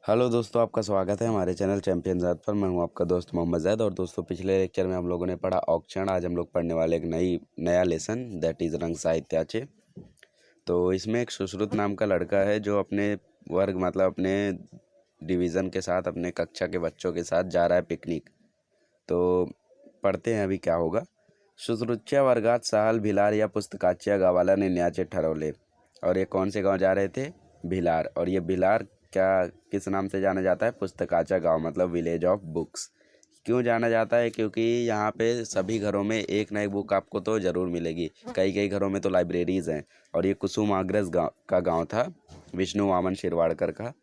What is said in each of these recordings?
Hello दोस्तों, आपका स्वागत है हमारे चैनल चैंपियन ज़ात पर। मैं हूं आपका दोस्त मोहम्मद जैद। और दोस्तों, पिछले लेक्चर में हम लोगों ने पढ़ा औक्षण। आज हम लोग पढ़ने वाले एक नया लेसन, दैट इज़ रंग साहित्याचे। तो इसमें एक सुश्रुत नाम का लड़का है जो अपने वर्ग मतलब अपने डिवीज़न के साथ, अपने कक्षा के बच्चों के साथ जा रहा है पिकनिक। तो पढ़ते हैं अभी क्या होगा। शुश्रूच्या वर्गात सहल भिलार या पुस्तकाच्या गावाला नेण्याचे ठरवले। और ये कौन से गांव जा रहे थे? भिलार। और ये भिलार क्या किस नाम से जाना जाता है? पुस्तकाचा गांव, मतलब विलेज ऑफ बुक्स। क्यों जाना जाता है? क्योंकि यहाँ पे सभी घरों में एक ना एक बुक आपको तो ज़रूर मिलेगी। कई कई घरों में तो लाइब्रेरीज़ हैं। और ये कुसुमाग्रज गांव था, विष्णु वामन शिरवाड़कर का,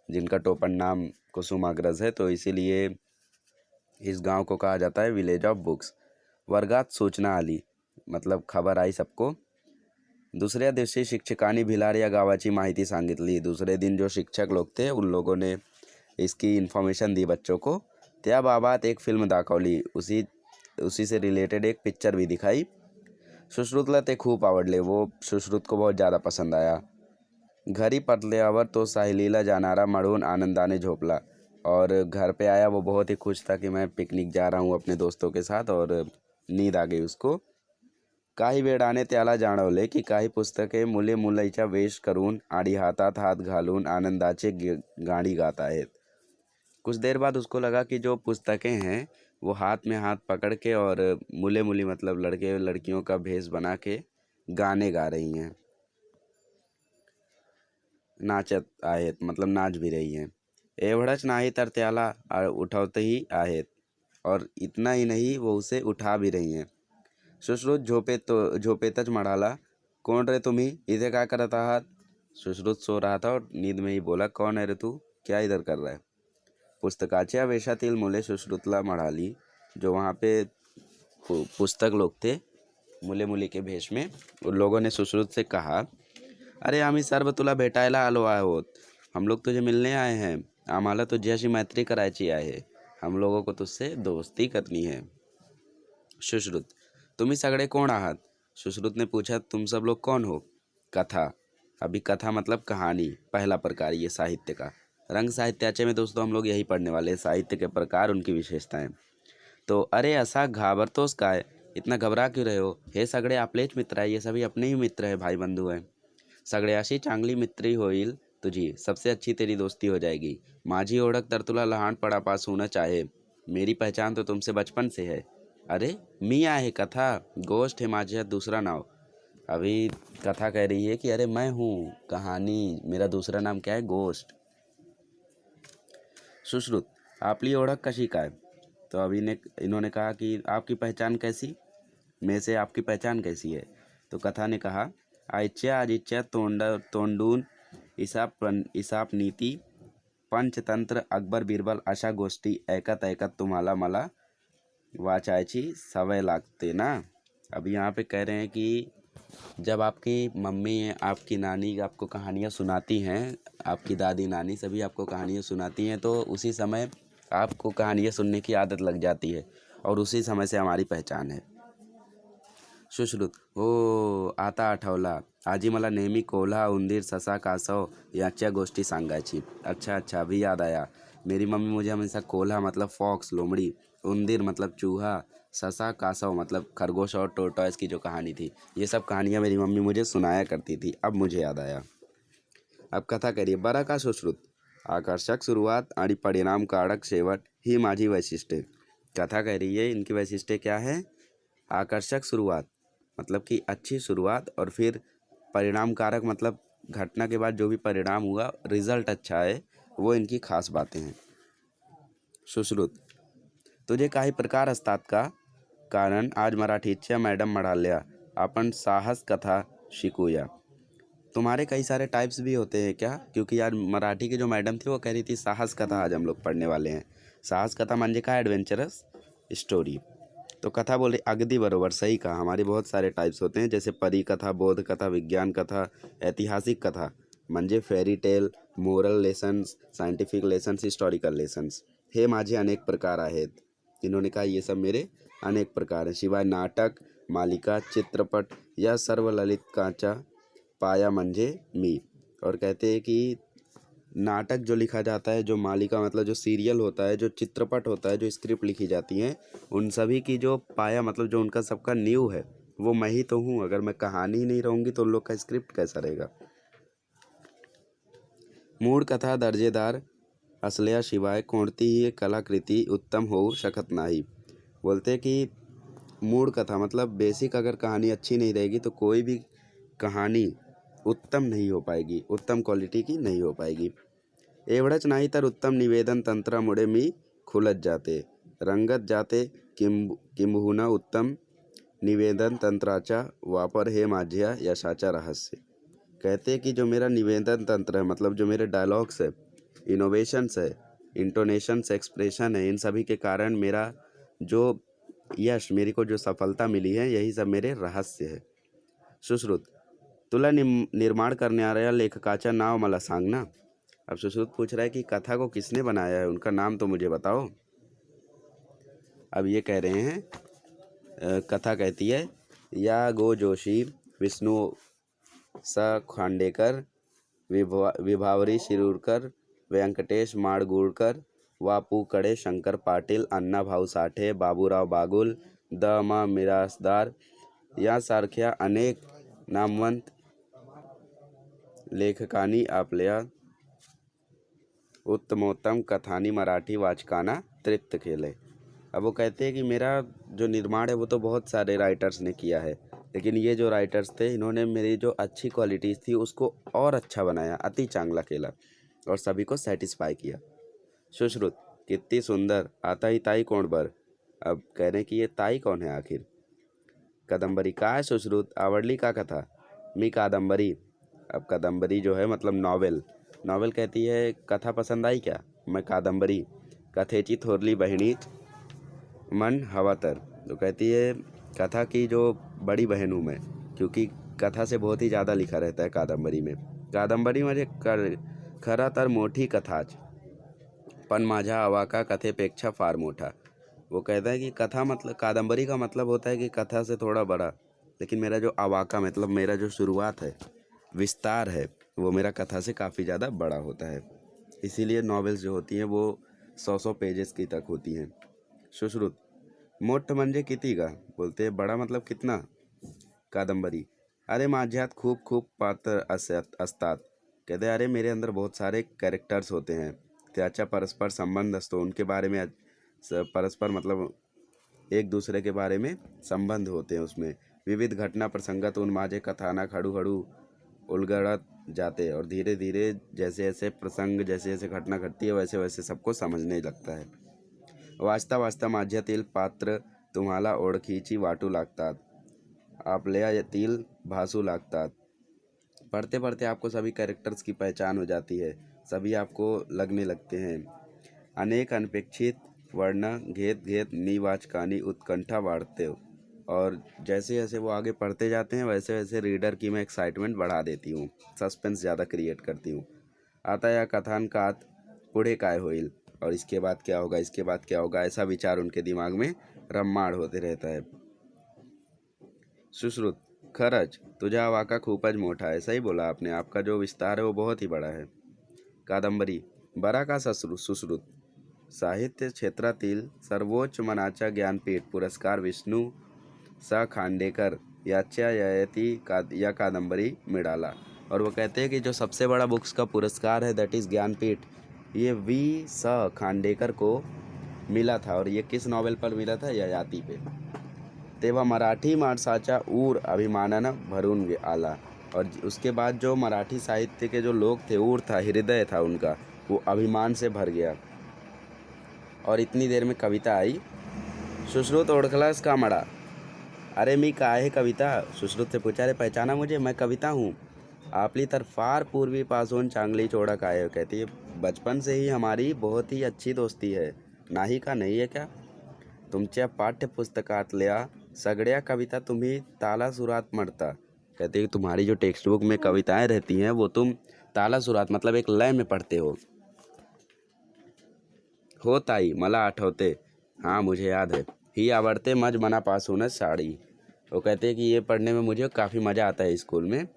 जिनका टोपन नाम कुसुमाग्रज है। तो इसीलिए इस गांव को कहा जाता है विलेज ऑफ बुक्स। वर्गात सूचना आली, मतलब खबर आई सबको। दुसऱ्या दिवशी शिक्षकांनी भिलार या गावाची माहिती सांगितली। दूसरे दिन जो शिक्षक लोग थे उन लोगों ने इसकी इन्फॉर्मेशन दी बच्चों को। त्याबाबत एक फिल्म दाखवली, उसी से रिलेटेड एक पिक्चर भी दिखाई। सुश्रुतला ते खूप आवडले, वो सुश्रुत को बहुत ज़्यादा पसंद आया। घरी परतल्यावर तो साहेलीला जाणारा म्हणून आनंदाने झोपला। और घर पे आया वो बहुत ही खुश था कि मैं पिकनिक जा रहा हूँ अपने दोस्तों के साथ, और नींद आ गई उसको। काही वेळाने त्याला जाणवले की काही पुस्तके मुले मुलीचा वेश करून आणि हातात हात घालून आनंदाचे गाणी गात आहेत। कुछ देर बाद उसको लगा कि जो पुस्तकें हैं वो हाथ में हाथ पकड़ के और मुले मुली मतलब लड़के लड़कियों का भेष बना के गाने गा रही हैं, नाचत आहेत, मतलब नाच भी रही हैं। एवढंच नाही तर त्याला उठवतही आहेत, और इतना ही नहीं, वो उसे उठा भी रही हैं। सुश्रुत झोपेतच म्हणाला, कोण रे तुम्ही, इथे काय करत आहात? सुश्रुत सो रहा था और नींद में ही बोला, कौन है रे तू, क्या इधर कर रहा है? पुस्तकाच्या वेशातील मुले सुश्रुतला म्हणाली, जो वहाँ पे पुस्तक लोग थे, मुले मुली के भेष में, उन लोगों ने सुश्रुत से कहा, अरे आम्ही सर्व तुला भेटायला आलो आहोत, हम लोग तुझे मिलने आए हैं, आम्हाला तुझ्याशी मैत्री करायची आहे, हम लोगों को तुझसे दोस्ती करनी है। सुश्रुत, तुम्ही सगळे कोण आहात? सुश्रुत ने पूछा, तुम सब लोग कौन हो? कथा, अभी कथा मतलब कहानी, पहला प्रकार ये साहित्य का। रंग साहित्याचे में दोस्तों हम लोग यही पढ़ने वाले हैं, साहित्य के प्रकार, उनकी विशेषताएं। तो अरे असा घाबरतोस काय, इतना घबरा क्यों रहे हो? हे सगळे आपलेच मित्र आहे, ये सभी अपने ही मित्र है, भाई बंधु हैं। सगळ्याशी चांगली मित्री होईल तुझी, सबसे अच्छी तेरी दोस्ती हो जाएगी। माझी ओळख तर तुला लहानपणापासूनच आहे, मेरी पहचान तो तुमसे बचपन से है। अरे मी आहे कथा, गोष्ट है माझ्या दूसरा नाव। अभी कथा कह रही है कि अरे मैं हूँ कहानी, मेरा दूसरा नाम क्या है? गोष्ट। सुश्रुत, आपली ओळख कशी काय? तो अभी इन्होंने कहा कि आपकी पहचान कैसी, में से आपकी पहचान कैसी है? तो कथा ने कहा, आजच्या आजीच्या तोंडून इसाप नीती, पंचतंत्र, अकबर बिरबल अशा गोष्टी ऐकत ऐकत तुम्हाला मला वाचायची सवय लागते ना। अभी यहाँ पे कह रहे हैं कि जब आपकी मम्मी, आपकी नानी आपको कहानियाँ सुनाती हैं, आपकी दादी नानी सभी आपको कहानियाँ सुनाती हैं, तो उसी समय आपको कहानियाँ सुनने की आदत लग जाती है, और उसी समय से हमारी पहचान है। सुश्रुत, हो आता आठवला, आजी मला नेहमी कोल्हा, उंदीर, ससा, कासव याच्या गोष्टी सांगायची। अच्छा अच्छा, अभी याद आया, मेरी मम्मी मुझे हमेशा कोल्हा मतलब फॉक्स, लोमड़ी, उंदीर मतलब चूहा, ससा, कासव मतलब खरगोश और टोर्टॉइस की जो कहानी थी, ये सब कहानियाँ मेरी मम्मी मुझे सुनाया करती थी। अब मुझे याद आया। अब कथा करिए। बरं का सुश्रुत, आकर्षक शुरुआत आणि परिणामकारक शेवट ही माझी वैशिष्ट्य। कथा कह रही है इनकी वैशिष्ट्य क्या है? आकर्षक शुरुआत मतलब कि अच्छी शुरुआत, और फिर परिणामकारक मतलब घटना के बाद जो भी परिणाम हुआ, रिजल्ट अच्छा है, वो इनकी खास बातें हैं। सुश्रुत, तुझे काही प्रकार असतात का? कारण आज मराठीच्या मॅडम म्हणाल्या आपण साहस कथा शिकूया। तुम्हारे कई सारे टाइप्स भी होते हैं क्या? क्योंकि यार मराठी की जो मैडम थी वो कह रही थी साहस कथा आज हम लोग पढ़ने वाले हैं। साहस कथा म्हणजे काय? Adventurous story. तो कथा बोले, अगदी बरोबर, सही कहा, हमारे बहुत सारे टाइप्स होते हैं, जैसे परी कथा, बोध कथा, विज्ञान कथा, ऐतिहासिक कथा म्हणजे fairy tale, moral lessons, scientific lessons, historical lessons, हे माझे अनेक प्रकार आहेत। इन्होंने कहा ये सब मेरे अनेक प्रकार हैं। शिवाय नाटक, मालिका, चित्रपट या सर्व ललितकाचा पाया म्हणजे मी। और कहते हैं कि नाटक जो लिखा जाता है, जो मालिका मतलब जो सीरियल होता है, जो चित्रपट होता है, जो स्क्रिप्ट लिखी जाती हैं, उन सभी की जो पाया मतलब जो उनका सबका नींव है वो मैं ही तो हूँ। अगर मैं कहानी ही नहीं रहूँगी तो उन लोग का स्क्रिप्ट कैसा रहेगा। मूळ कथा दर्जेदार असल्याशिवाय कोणतीही कलाकृती उत्तम होऊ शकत नाही। बोलते कि मूळ कथा मतलब बेसिक अगर कहानी अच्छी नहीं रहेगी तो कोई भी कहानी उत्तम नहीं हो पाएगी, उत्तम क्वालिटी की नहीं हो पाएगी। एवढंच नाही तर उत्तम निवेदन तंत्रामुळे मी खुलत जाते, रंगत जाते। किंबहुना उत्तम निवेदन तंत्राचा वापर हे माझ्या यशाचा रहस्य। कहते हैं कि जो मेरा निवेदन तंत्र है मतलब जो मेरे डायलॉग्स है, इनोवेशंस है, इंटोनेशंस, एक्सप्रेशन है, इन सभी के कारण मेरा जो यश, मेरे को जो सफलता मिली है, यही सब मेरे रहस्य है। सुश्रुत, तुला निर्माण करणाऱ्या लेखकाचं नाव मला सांग ना। अब सुश्रुत पूछ रहा है कि कथा को किसने बनाया है, उनका नाम तो मुझे बताओ। अब ये कह रहे हैं, कथा कहती है, या गो जोशी, विष्णु स खांडेकर, विभावरी शिरूरकर, व्यंकटेश माडगूळकर, वापू कडे, शंकर पाटील, अण्णाभाऊ साठे, बाबूराव बागुल, द मा मिरासदार यासारख्या अनेक नामवंत लेखकांनी आपल्या उत्तमोत्तम कथांनी मराठी वाचकांना तृप्त केले। अब वो कहते हैं कि मेरा जो निर्माण है वो तो बहुत सारे राइटर्स ने किया है, लेकिन ये जो राइटर्स थे इन्होंने मेरी जो अच्छी क्वालिटीज़ थी उसको और अच्छा बनाया, अति चांगला केला और सभी को सेटिस्फाई किया। सुश्रुत, कितनी सुंदर, आता ही ताई कोण बर। अब कह रहे हैं कि ये ताई कौन है आखिर। कादंबरी, काय सुश्रुत, आवडली का कथा। मी कादंबरी। अब कादंबरी जो है मतलब नॉवेल, नॉवेल कहती है कथा पसंद आई क्या। मैं कादंबरी, कथेची थोरली बहिणीच मन हवा तर। तो कहती है कथा की जो बड़ी बहन हूँ मैं, क्योंकि कथा से बहुत ही ज़्यादा लिखा रहता है कादंबरी में। कादंबरी म्हणजे खरा तर मोठी कथाच, पण माझ्या आवाका कथेपेक्षा फार मोठा। वो कहता है कि कथा मतलब कादंबरी का मतलब होता है कि कथा से थोड़ा बड़ा, लेकिन मेरा जो आवाका मतलब मेरा जो शुरुआत है, विस्तार है, वो मेरा कथा से काफ़ी ज़्यादा बड़ा होता है। इसीलिए नॉवेल्स जो होती हैं वो 100-100 पेजेस की तक होती हैं। सुश्रुत, मोठ म्हणजे किती का। बोलते हैं बड़ा मतलब कितना। कादंबरी, अरे माझ्यात खूप खूप पात्र असतात। कहते अरे मेरे अंदर बहुत सारे कैरेक्टर्स होते हैं, त्याचा परस्पर संबंध असतो, उनके बारे में परस्पर मतलब एक दूसरे के बारे में संबंध होते हैं उसमें। विविध घटना प्रसंगातून माझे कथानक हळूहळू उलगडत जाते और धीरे धीरे जैसे जैसे प्रसंग, जैसे जैसे घटना घटती है वैसे वैसे सबको समझने लगता है। वाचता वाचता माझ्यातील पात्र तुम्हाला ओळखीची वाटू लागतात, आपल्यातील भासू लागतात। पढ़ते पढ़ते आपको सभी कैरेक्टर्स की पहचान हो जाती है, सभी आपको लगने लगते हैं। अनेक अनपेक्षित वर्ण घेत घेत मी वाचकानी उत्कंठा वाढते हो। और जैसे जैसे वो आगे पढ़ते जाते हैं वैसे वैसे रीडर की मैं एक्साइटमेंट बढ़ा देती हूँ, सस्पेंस ज़्यादा क्रिएट करती हूँ। आता या कथानकात पुढे काय होईल और इसके बाद क्या होगा, इसके बाद क्या होगा, ऐसा विचार उनके दिमाग में रम्माण होते रहता है। सुश्रुत, खरंच तुझा आवाका खूपच मोठा है। सही बोला आपने, आपका जो विस्तार है वो बहुत ही बड़ा है। कादंबरी, बरा का सुश्रुत, साहित्य क्षेत्रातील सर्वोच्च मानाचा ज्ञानपीठ पुरस्कार विष्णू स खांडेकर याच्या या कादंबरी मिळाला। और वो कहते हैं कि जो सबसे बड़ा बुक्स का पुरस्कार है दैट इज़ ज्ञानपीठ, ये वी स खांडेकर को मिला था। और ये किस नॉवेल पर मिला था, ययाति पे। तेव्हा मराठी माणसाचा ऊर अभिमानानं भरून आला। और उसके बाद जो मराठी साहित्य के जो लोग थे, ऊर था, हृदय था उनका, वो अभिमान से भर गया। और इतनी देर में कविता आई। सुश्रुत, ओळखलास का मडा। अरे मी काय है कविता। सुश्रुत से पूछा, अरे पहचाना मुझे, मैं कविता हूँ। आपली तर फार पूर्वीपासून चांगली ओळख आहे। कहती है बचपन से ही हमारी बहुत ही अच्छी दोस्ती है, नाही का, नहीं है क्या। तुमच्या पाठ्यपुस्तकातल्या सगळ्या कविता तुम्ही तालासुरात म्हणता। कहते हैं तुम्हारी जो टेक्स्ट बुक में कविताएं रहती हैं वो तुम तालासुरात मतलब एक लय में पढ़ते हो ताई, मला आठवते। हाँ मुझे याद है। ही आवडते मज मनापासूनच साड़ी। वो कहते हैं कि ये पढ़ने में मुझे काफ़ी मज़ा आता है स्कूल में।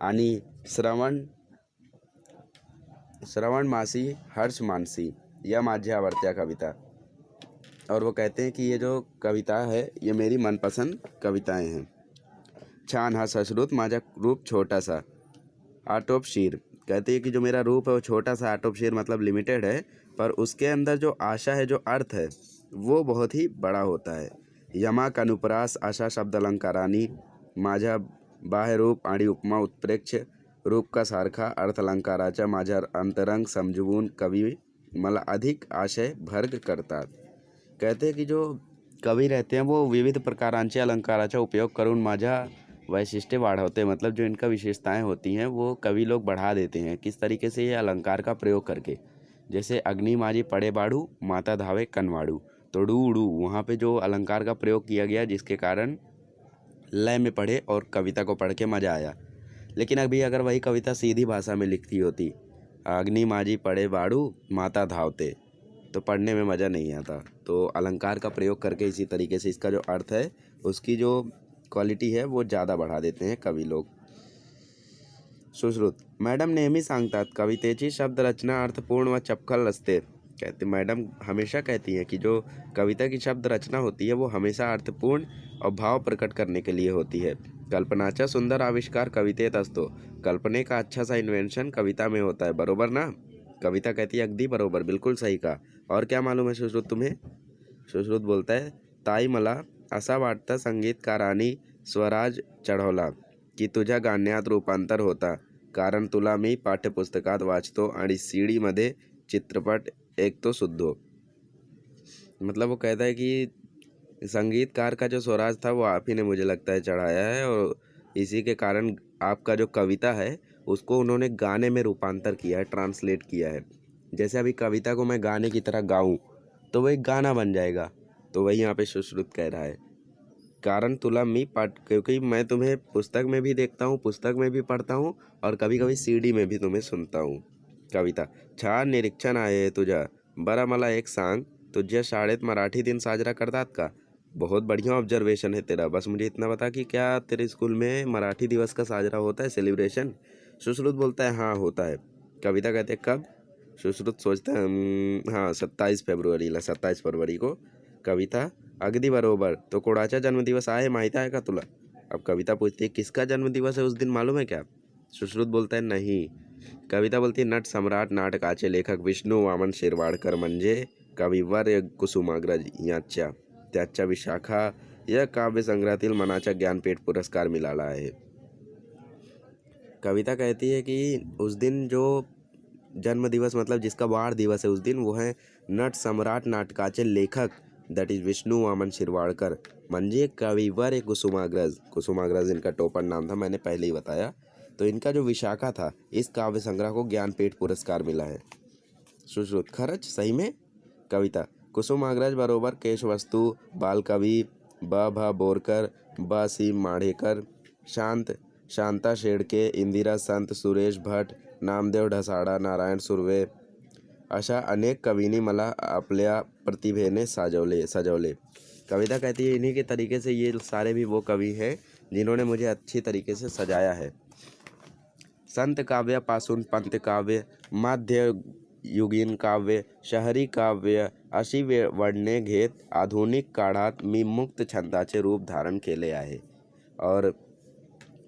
आणि श्रवण श्रवण मासी हर्ष मानसी, यह माझ्यावरत्या कविता। और वो कहते हैं कि ये जो कविता है ये मेरी मनपसंद कविताएं हैं। छान हा सश्रुत माझा रूप छोटा सा आटोपशीर, कहते हैं कि जो मेरा रूप है वो छोटा सा आटोपशीर मतलब लिमिटेड है, पर उसके अंदर जो आशा है, जो अर्थ है, वो बहुत ही बड़ा होता है। यमाक अनुप्रास आशा शब्द अलंकारानी, माझा बाह्य रूप आणि उपमा उत्प्रेक्ष रूप का सारखा अर्थ अलंकाराचा माझा अंतरंग समजवून कवी मला अधिक आशय भर्ग करतात। कहते हैं कि जो कवी रहते हैं वो विविध प्रकारांचे अलंकाराचा उपयोग करून माझा वैशिष्ट्य वाढवते, मतलब जो इनका विशेषताएं होती हैं वो कवि लोग बढ़ा देते हैं। किस तरीके से? ये अलंकार का प्रयोग करके। जैसे अग्नि माझी पड़े बाड़ू माता धावे कनवाड़ू, तो डू उड़ू वहाँ पे जो अलंकार का प्रयोग किया गया जिसके कारण लय में पढ़े और कविता को पढ़ के मज़ा आया। लेकिन अभी अगर वही कविता सीधी भाषा में लिखती होती, अग्नि माझी पड़े बाड़ू माता धावते, तो पढ़ने में मज़ा नहीं आता। तो अलंकार का प्रयोग करके इसी तरीके से इसका जो अर्थ है, उसकी जो क्वालिटी है वो ज़्यादा बढ़ा देते हैं कवि लोग। सुश्रुत मॅडम नेहमी सांगतात कवितेची शब्द रचना अर्थपूर्ण व चपखल असते। कहते मैडम हमेशा कहती हैं कि जो कविता की शब्द रचना होती है वो हमेशा अर्थपूर्ण और भाव प्रकट करने के लिए होती है। कल्पनाचा सुंदर आविष्कार कवितेत असतो, कल्पने का अच्छा सा इन्वेंशन कविता में होता है, बरोबर ना? कविता कहती है अगदी बरोबर, बिल्कुल सही कहा। और क्या मालूम है सुश्रुत तुम्हें? सुश्रुत बोलता है ताई मला असा वाटतं संगीतकारांनी स्वराज चढवला की तुझ्या गाण्यात रूपांतर होता, कारण तुला मी पाठ्यपुस्तकात वाचतो आणि सीडीमध्ये चित्रपट एक तो सुद्धो। मतलब वो कहता है कि संगीतकार का जो स्वराज था वो आप ही ने मुझे लगता है चढ़ाया है, और इसी के कारण आपका जो कविता है उसको उन्होंने गाने में रूपांतर किया है, ट्रांसलेट किया है। जैसे अभी कविता को मैं गाने की तरह गाऊं तो वो एक गाना बन जाएगा। तो वही यहाँ पे सुश्रुत कह रहा है, कारण तुला मी पाठ, क्योंकि मैं तुम्हें पुस्तक में भी देखता हूँ, पुस्तक में भी पढ़ता हूँ, और कभी कभी सीडी में भी तुम्हें सुनता हूँ। कविता छान निरीक्षण आहे तुझा, बरं मला एक सांग, तुझ्या शाळेत मराठी दिन साजरा करतात का? बहुत बढ़िया ऑब्जर्वेशन है तेरा, बस मुझे इतना बता कि क्या तेरे स्कूल में मराठी दिवस का साजरा होता है, सेलिब्रेशन? सुश्रुत बोलता है हाँ होता है। कविता कहते हैं कब? सुश्रुत सोचता है हाँ 27 फरवरी को। कविता अगदी बरोबर, तो कोणाचा जन्मदिवस आहे माहीत आहे का तुला? अब कविता पूछती है किसका जन्मदिवस है उस दिन, मालूम है क्या? सुश्रुत बोलता है नहीं। कविता बोलती है नट सम्राट नाटकाचे लेखक विष्णू वामन शिरवाडकर म्हणजे कविवर्य कुसुमाग्रज यांच्या त्याच्या विशाखा या काव्यसंग्रहातील मनाचा ज्ञानपीठ पुरस्कार मिळाला आहे। कविता कहती है कि उस दिन जो जन्म दिवस मतलब जिसका वार दिवस है उस दिन, वो है नट सम्राट नाटकाचे लेखक, दैट इज विष्णु वामन शिरवाडकर म्हणजे कविवर्य कुसुमाग्रज। कुसुमाग्रज इनका टोपन नाम था, मैंने पहले ही बताया। तो इनका जो विशाखा था इस काव्य संग्रह को ज्ञानपीठ पुरस्कार मिला है। सुश्रुत खरंच सही में? कविता कुसुमाग्रज बरोबर केशवस्तु बालकवी ब भ बोरकर ब सी माढेकर शांता शेळके इंदिरा संत सुरेश भट नामदेव ढसाळा नारायण सुर्वे अशा अनेक कवींनी मला आपल्या प्रतिभेने सजवले। कविता कहती है इन्हीं के तरीके से ये सारे भी वो कवि हैं जिन्होंने मुझे अच्छी तरीके से सजाया है। संत काव्य पासून पंत काव्य मध्ययुगीन काव्य शहरी काव्य अशी वळणे घेत आधुनिक काळात मी मुक्त छंदाचे रूप धारण केले आहे। और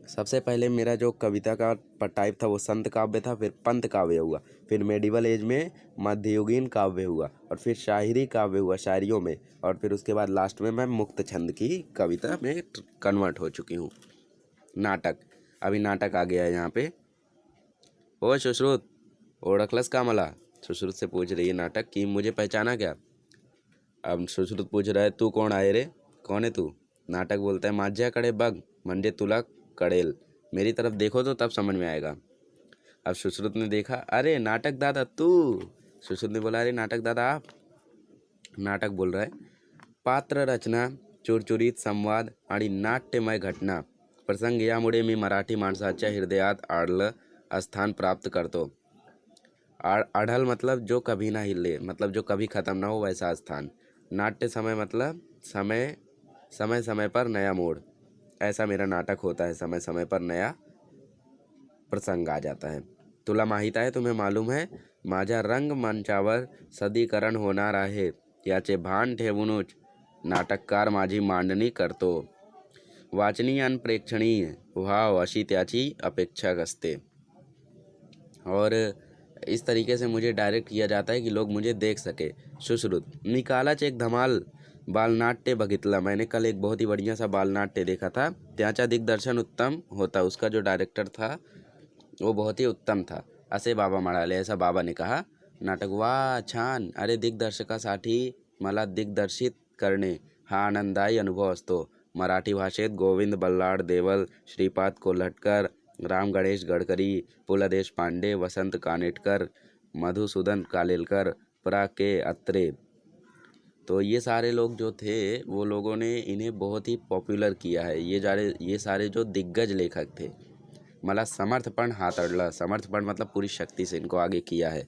सबसे पहले मेरा जो कविता का टाइप था वो संत काव्य था, फिर पंत काव्य हुआ, फिर मेडिवल एज में मध्ययुगीन काव्य हुआ, और फिर शायरी काव्य हुआ शायरियों में, और फिर उसके बाद लास्ट में मैं मुक्त छंद की कविता में कन्वर्ट हो चुकी हूँ। नाटक, अभी नाटक आ गया है यहाँ पे। ओ सुश्रुत ओळखलंस का मला? सुश्रुत से पूछ रही है नाटक कि मुझे पहचाना क्या? अब सुश्रुत पूछ रहा है तू कौन आहे रे, कौन है तू? नाटक बोलता है माझ्याकडे बघ म्हणजे तुला कळेल, मेरी तरफ देखो तो तब समझ में आएगा। अब सुश्रुत ने देखा, अरे नाटक दादा तू। सुश्रुत ने बोला अरे नाटक दादा आप। नाटक बोल रहा है पात्र रचना चुरचुरीत संवाद आणि नाट्यमय घटना प्रसंग यामुळे मी मराठी माणसाच्या हृदयात आढळ स्थान प्राप्त करतो। आढल मतलब जो कभी ना हिले, मतलब जो कभी ख़त्म ना हो वैसा स्थान। नाट्य समय मतलब समय समय पर नया मोड़, ऐसा मेरा नाटक होता है, समय समय पर नया प्रसंग आ जाता है। तुला माहीत आहे, तुम्हें मालूम आहे, माझ्या रंगमंचावर सदीकरण होणार आहे याचे भान ठेवूनच नाटककार माझी मांडणी करतो. वाचनीय आणि प्रेक्षणीय व्हाव अशी त्याची अपेक्षा असते. और इस तरीके से मुझे डायरेक्ट किया जाता है कि लोग मुझे देख सके. सुश्रुत. मी कालच एक धमाल बालनाट्य बघितला. मैंने कल एक बहुत ही बढ़िया सा बालनाट्य देखा था. त्याचा दिग्दर्शन उत्तम होता. उसका जो डायरेक्टर था वो बहुत ही उत्तम था असे बाबा म्हणाले. ऐसा बाबाने कहा. नाटक. वा छान. अरे दिग्दर्शकासाठी मला दिग्दर्शित करणे हा आनंददायी अनुभव असतो. मराठी भाषेत गोविंद बल्लाळ देवल, श्रीपाद कोल्हटकर, राम गणेश गडकरी, पु ल देशपांडे, वसंत कानेटकर, मधुसूदन कालेलकर, प्रा के अत्रे, तो ये सारे लोग जो थे वो लोगों ने इन्हें बहुत ही पॉपुलर किया है. ये सारे जो दिग्गज लेखक थे. मला समर्थपण हाताळलं. समर्थपण मतलब पूरी शक्ति से इनको आगे किया है.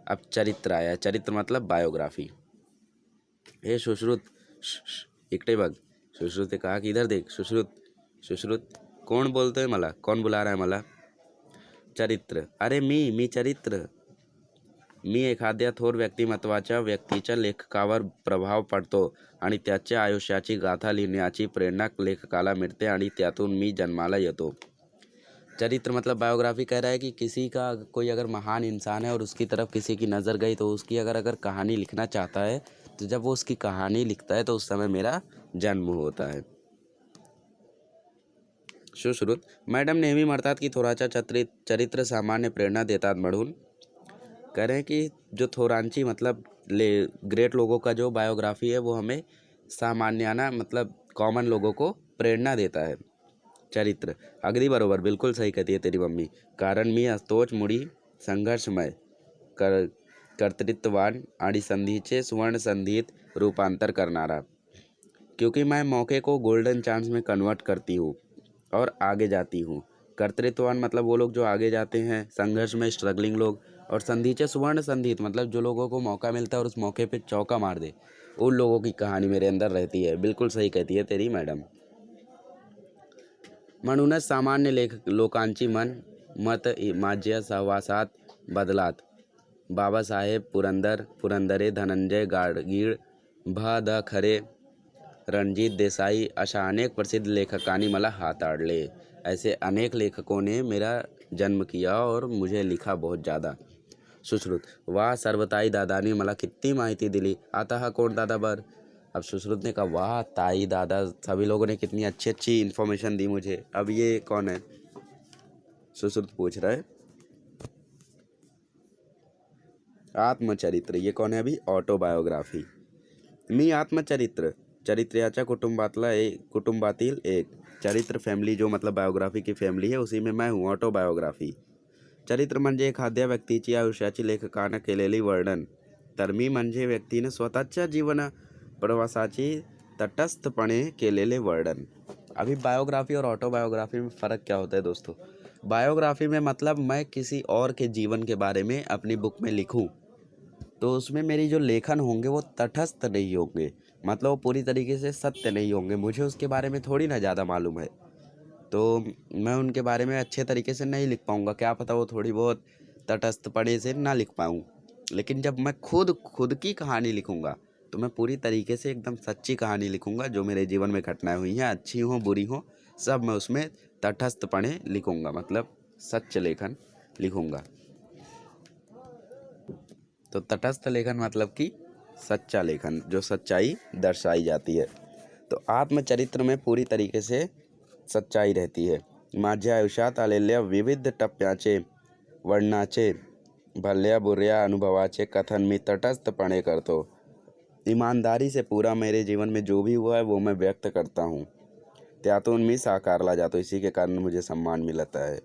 अब चरित्र आया. चरित्र मतलब बायोग्राफी. हे सुश्रुत, इकडे बघ. सुश्रुतने कहा कि इधर देख. सुश्रुत कोण बोलतोय मला? कौन बुला रहा है मला? चरित्र. अरे मी चरित्र. मी एखाद्या थोर व्यक्तिमत्वाच्या व्यक्तीच्या लेखकावर प्रभाव पडतो आणि त्याच्या आयुष्याची गाथा लिहिण्याची प्रेरणा लेखकाला मिळते आणि त्यातून मी जन्माला येतो. चरित्र मतलब बायोग्राफी कह रहा है कि किसी का कोई अगर महान इंसान है और उसकी तरफ किसी की नज़र गई तो उसकी अगर कहानी लिखना चाहता है तो जब वो उसकी कहानी लिखता है तो उस समय मेरा जन्म होता है. सुश्रुत. मॅडम नेहमी म्हणतात की थोराच्या चरित्र सामान्य प्रेरणा देतात म्हणून. कह रहे हैं कि जो थोरांची मतलब ग्रेट लोगों का जो बायोग्राफी है वो हमें सामान्याना मतलब कॉमन लोगों को प्रेरणा देता है. चरित्र. अगदी बरोबर. बिल्कुल सही कहती है तेरी मम्मी. कारण मी असतोच मुळी संघर्षमय, कर्तृत्ववान आणि संधीचे सुवर्ण संधीत रूपांतर करनारा. क्योंकि मैं मौके को गोल्डन चांस में कन्वर्ट करती हूँ और आगे जाती हूँ. कर्तृत्ववान मतलब वो लोग जो आगे जाते हैं, संघर्ष में स्ट्रगलिंग लोग, और संधीचे सुवर्ण संधीत मतलब जो लोगों को मौका मिलता है और उस मौके पे चौका मार दे, उन लोगों की कहानी मेरे अंदर रहती है. बिल्कुल सही कहती है तेरी मैडम. म्हणूनच सामान्य लोकांची मत माझ्या सहवासात बदलात. बाबासाहेब पुरंदरे, धनंजय गाडगीळ, भा द खरे, रणजीत देसाई अशा अनेक प्रसिद्ध लेखकांनी मला हाताळले. ऐसे अनेक लेखकों ने मेरा जन्म किया और मुझे लिखा बहुत ज़्यादा. सुश्रुत. वाह सर्वताई दादानी मला कितनी माहिती दिली. आता हा कोण दादा बर? अब सुश्रुत ने कहा वाह ताई दादा सभी लोगों ने कितनी अच्छी अच्छी इन्फॉर्मेशन दी मुझे. अब ये कौन है? सुश्रुत पूछ रहा है. आत्मचरित्र. ये कौन है अभी? ऑटोबायोग्राफी. मी आत्मचरित्र. चरित्र्याच्या कुटुंबातील एक. चरित्र फॅमिली जो मतलब बायोग्राफी की फॅमिली है उसी में मैं हूँ. ऑटोबायोग्राफी. चरित्र म्हणजे एखाद्या व्यक्तीची आयुष्याची लेखकानं केलेली वर्णन. तर मी म्हणजे व्यक्तीने स्वतःच्या जीवन प्रवासाची तटस्थपणे केलेले वर्णन. अभी बायोग्राफी और ऑटोबायोग्राफी में फ़र्क क्या होता है दोस्तों? बायोग्राफी में मतलब मैं किसी और के जीवन के बारे में अपनी बुक में लिखूं तो उसमें मेरी जो लेखन होंगे वो तटस्थ नहीं होंगे, मतलब वो पूरी तरीके से सत्य नहीं होंगे. मुझे उसके बारे में थोड़ी ना ज़्यादा मालूम है तो मैं उनके बारे में अच्छे तरीके से नहीं लिख पाऊँगा. क्या पता वो थोड़ी बहुत तटस्थपणे से ना लिख पाऊँ. लेकिन जब मैं खुद की कहानी लिखूँगा तो मैं पूरी तरीके से एकदम सच्ची कहानी लिखूँगा. जो मेरे जीवन में घटनाएं हुई हैं, अच्छी हों बुरी हों, सब मैं उसमें तटस्थपणे लिखूँगा, मतलब सच्च लेखन लिखूँगा. तो तटस्थ लेखन मतलब कि सच्चा लेखन, जो सच्चाई दर्शाई जाती है. तो आत्मचरित्र में पूरी तरीके से सच्चाई रहती है. माझ्या आयुष्यात आलेल्या विविध टप्प्याचे वर्णनाचे भल्या बुऱ्या अनुभवाचे कथन मी तटस्थपणे करतो. ईमानदारी से पूरा मेरे जीवन में जो भी हुआ है वो मैं व्यक्त करता हूँ. त्यातून मी साकारला जातो. इसी के कारण मुझे सम्मान मिलता है.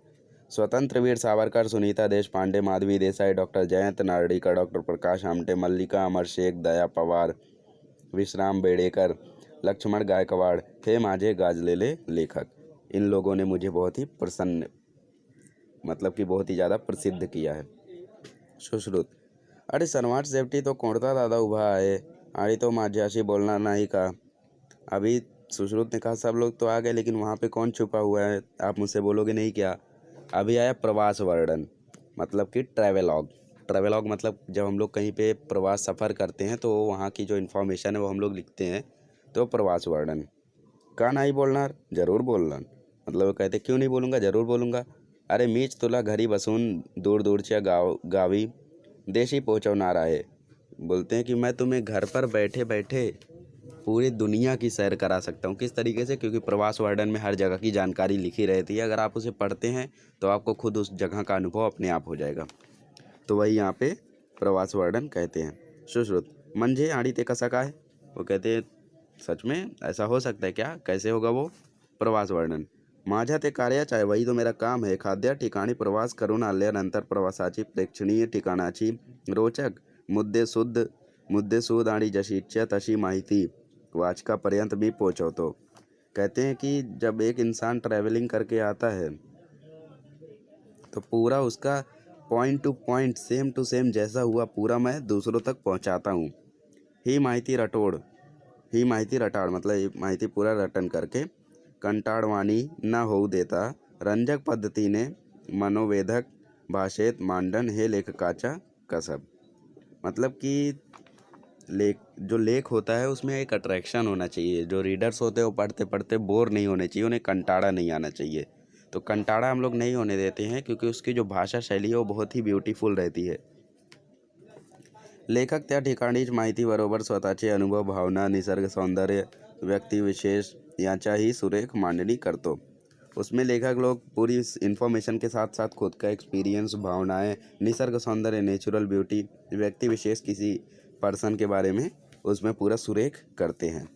स्वतंत्र वीर सावरकर, सुनीता देशपांडे, माधवी देसाई, डॉक्टर जयंत नार्लिकर, डॉक्टर प्रकाश आमटे, मल्लिका अमर शेख, दया पवार, विश्राम बेडेकर, लक्ष्मण गायकवाड हे माझे गाजलेले लेखक. इन लोगों ने मुझे बहुत ही प्रसन्न मतलब कि बहुत ही ज़्यादा प्रसिद्ध किया है. सुश्रुत. अरे सनवाट शेवटी तो कोणता दादा उभा आहे आणि तो माझ्याशी बोलणार नाही का? अभी सुश्रुत ने कहा सब लोग तो आ गए लेकिन वहाँ पे कौन छुपा हुआ है? आप मुझसे बोलोगे नहीं क्या? अभी आया प्रवास वर्णन. मतलब कि ट्रैवेलॉग। ट्रैवेलॉग मतलब जब हम लोग कहीं पे प्रवास सफ़र करते हैं तो वहाँ की जो इन्फॉर्मेशन है वो हम लोग लिखते हैं, तो प्रवास वर्णन। का नहीं बोलना, ज़रूर बोलना। मतलब वो कहते क्यों नहीं बोलूँगा, ज़रूर बोलूँगा। अरे मीच तुला घरी बसून दूर दूरच्या गावी देशी पोहोचवणार आहे। बोलते हैं कि मैं तुम्हें घर पर बैठे बैठे पूरी दुनिया की सैर करा सकता हूँ। किस तरीके से? क्योंकि प्रवास वर्णन में हर जगह की जानकारी लिखी रहती है। अगर आप उसे पढ़ते हैं तो आपको खुद उस जगह का अनुभव अपने आप हो जाएगा। तो वही यहाँ पे प्रवास वर्णन कहते हैं। सुश्रुत म्हणजे आणि ते कसा काय? वो कहते हैं सच में ऐसा हो सकता है क्या? कैसे होगा वो? प्रवास वर्णन माझ्या ते कार्याच आहे, वही तो मेरा काम है। एखाद्या ठिकाणी प्रवास करून आल्यानंतर प्रवासाची प्रेक्षणीय ठिकाणाची रोचक मुद्देसूद आणि जशी इच्छा तशी माहिती वाचकापर्यंत भी पोहोचवतो। कहते हैं कि जब एक इंसान ट्रैवलिंग करके आता है तो पूरा उसका point to point same to same जैसा हुआ पूरा मैं दूसरों तक पहुंचाता हूँ। ही माहिती रटाळ मतलब ही माहिती पूरा रटन करके कंटाळवाणी न होऊ देता रंजक पद्धतीने मनोवेधक भाषेत मांडन हे लेखकाचा कसब। मतलब कि जो लेख होता है उसमें एक अट्रैक्शन होना चाहिए। जो रीडर्स होते हैं वो पढ़ते पढ़ते बोर नहीं होने चाहिए, उन्हें कंटाड़ा नहीं आना चाहिए। तो कंटाड़ा हम लोग नहीं होने देते हैं क्योंकि उसकी जो भाषा शैली है वो बहुत ही ब्यूटीफुल रहती है। लेखक त्या ठिकाणीच माहितीबरोबर स्वतःचे अनुभव, भावना, निसर्ग सौंदर्य, व्यक्तिविशेष यांच्याही सुरेख मांडणी करतो। उसमें लेखक लोग पूरी इन्फॉर्मेशन के साथ साथ खुद का एक्सपीरियंस, भावनाएं, निसर्ग सौंदर्य, नेचुरल ब्यूटी, व्यक्ति विशेष किसी पर्सन के बारे में उसमें पूरा सुरेख करते हैं।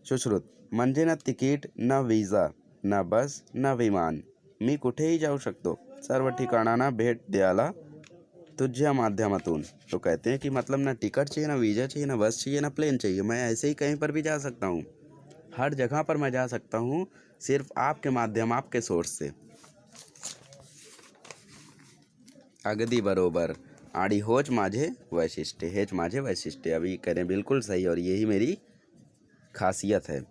सुश्रुत म्हणजे ना तिकीट, ना विजा, ना बस, ना विमान, मी कुठेही जाऊ शकतो, सर्व ठिकाणांना भेट द्यायला तुझ्या माध्यमातून। तो कहते हैं कि मतलब ना टिकट चाहिए, ना वीज़ा चाहिए, ना बस चाहिए, ना प्लेन चाहिए, मैं ऐसे ही कहीं पर भी जा सकता हूँ। हर जगह पर मैं जा सकता हूँ सिर्फ आपके माध्यम, आपके सोर्स से। अगदी बरोबर आणि होच माझे वैशिष्ट्य, हेच माझे वैशिष्ट्य। अभी करें बिल्कुल सही और यही मेरी खासियत है।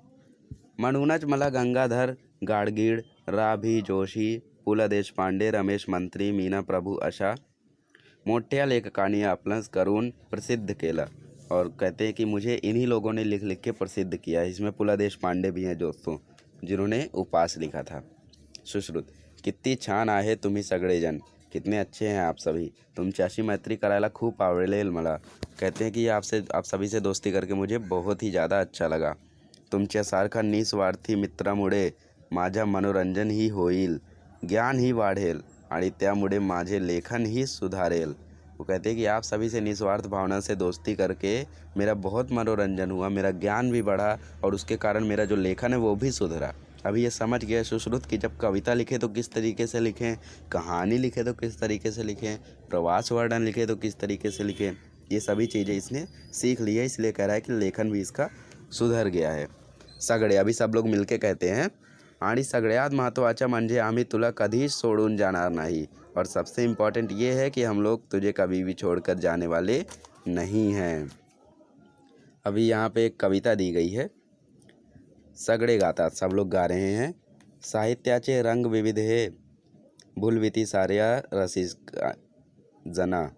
म्हणूनच मला गंगाधर गाडगीळ, रा भी जोशी, पु ल देशपांडे, रमेश मंत्री, मीना प्रभु अशा मोठ्या लेखकांनी आपलं करून प्रसिद्ध केलं। और कहते हैं कि मुझे इन्हीं लोगों ने लिख लिख के प्रसिद्ध किया है। इसमें पु ल देशपांडे भी हैं दोस्तों, जिन्होंने उपास लिखा था। सुश्रुत किती छान आहे तुम्ही सगळेजण, कितने अच्छे हैं आप सभी, तुमच्याशी मैत्री करायला खूप आवडेल मला। कहते हैं कि आप सभी से दोस्ती करके मुझे बहुत ही ज़्यादा अच्छा लगा। तुमच्यासारखा निस्वार्थी मित्रामुळे माझा मनोरंजन ही होईल, ज्ञान ही वाढेल आणि त्यामुळे माझे लेखन ही सुधारेल। वो कहते हैं कि आप सभी से निस्वार्थ भावना से दोस्ती करके मेरा बहुत मनोरंजन हुआ, मेरा ज्ञान भी बढ़ा और उसके कारण मेरा जो लेखन है वो भी सुधरा। अभी ये समझ गए सुश्रुत कि जब कविता लिखे तो किस तरीके से लिखें, कहानी लिखे तो किस तरीके से लिखें, प्रवास वर्णन लिखे तो किस तरीके से लिखें। ये सभी चीज़ें इसने सीख ली है, इसलिए कह रहा है कि लेखन भी इसका सुधर गया है। सगळे अभी सब लोग मिलके कहते हैं आणि सगळ्यात महत्त्वाचं म्हणजे आम्ही तुला कधीच सोडून जाणार नहीं। और सबसे इम्पॉर्टेंट ये है कि हम लोग तुझे कभी भी छोड़कर जाने वाले नहीं हैं। अभी यहाँ पे एक कविता दी गई है, सगळे गातात, सब लोग गा रहे हैं। साहित्याचे रंग विविध हे, भूलविती साऱ्या रसिक जना,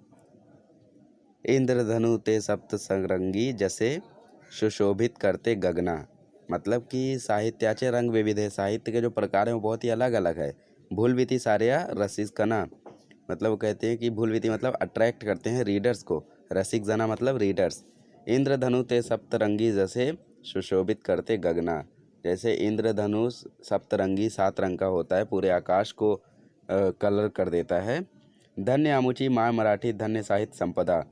इंद्रधनु ते सप्त संरंगी जैसे सुशोभित करते गगना। मतलब कि साहित्याचे रंग विविध है, साहित्य के जो प्रकार हैं वो बहुत ही अलग अलग है। भूलविती सार्या रसिक जना, मतलब वो कहते हैं कि भूलविती मतलब अट्रैक्ट करते हैं रीडर्स को, रसिक जना मतलब रीडर्स। इंद्रधनु ते सप्तरंगी जैसे सुशोभित करते गगना, जैसे इंद्रधनुष सप्तरंगी 7 रंग का होता है, पूरे आकाश को कलर कर देता है। धन्य आमुची माय मराठी, धन्य साहित्य संपदा,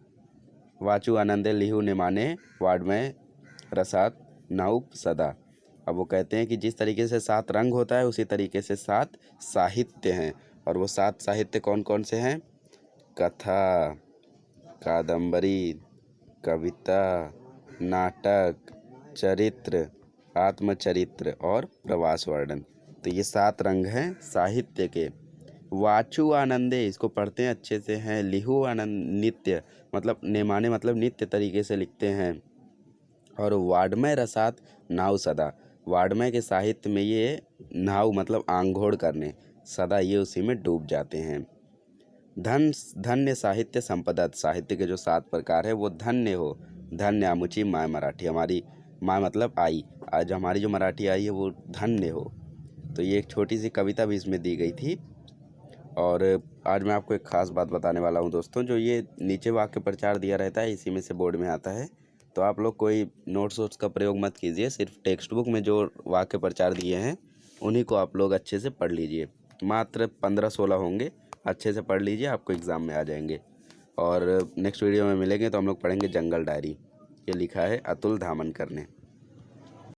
वाचू आनंदे लिहू निमाने, वाड्मय रसात नाउप सदा। अब वो कहते हैं कि जिस तरीके से 7 रंग होता है उसी तरीके से 7 साहित्य हैं। और वो 7 साहित्य कौन कौन से हैं? कथा, कादंबरी, कविता, नाटक, चरित्र, आत्मचरित्र और प्रवास वर्णन। तो ये 7 रंग हैं साहित्य के। वाचु आनंदे, इसको पढ़ते हैं अच्छे से हैं। लिहु आनंद नित्य, मतलब नेमाने मतलब नित्य तरीके से लिखते हैं। और वाड्मय रसात नाव सदा, वाड्मय के साहित्य में ये नाव मतलब आंघोड़ करने, सदा ये उसी में डूब जाते हैं। धन धन्य साहित्य संपदा, साहित्य के जो 7 प्रकार है वो धन्य हो। धन्य आमुची माय मराठी, हमारी माँ मतलब आई, आज हमारी जो मराठी आई है वो धन्य हो। तो ये एक छोटी सी कविता भी इसमें दी गई थी। और आज मैं आपको एक ख़ास बात बताने वाला हूँ दोस्तों, जो ये नीचे वाक्य प्रचार दिया रहता है इसी में से बोर्ड में आता है। तो आप लोग कोई नोट्स वोट्स का प्रयोग मत कीजिए, सिर्फ टेक्स्ट बुक में जो वाक्य प्रचार दिए हैं उन्हीं को आप लोग अच्छे से पढ़ लीजिए। मात्र 15-16 होंगे, अच्छे से पढ़ लीजिए, आपको एग्ज़ाम में आ जाएंगे। और नेक्स्ट वीडियो में मिलेंगे तो हम लोग पढ़ेंगे जंगल डायरी। ये लिखा है अतुल धामनकर ने।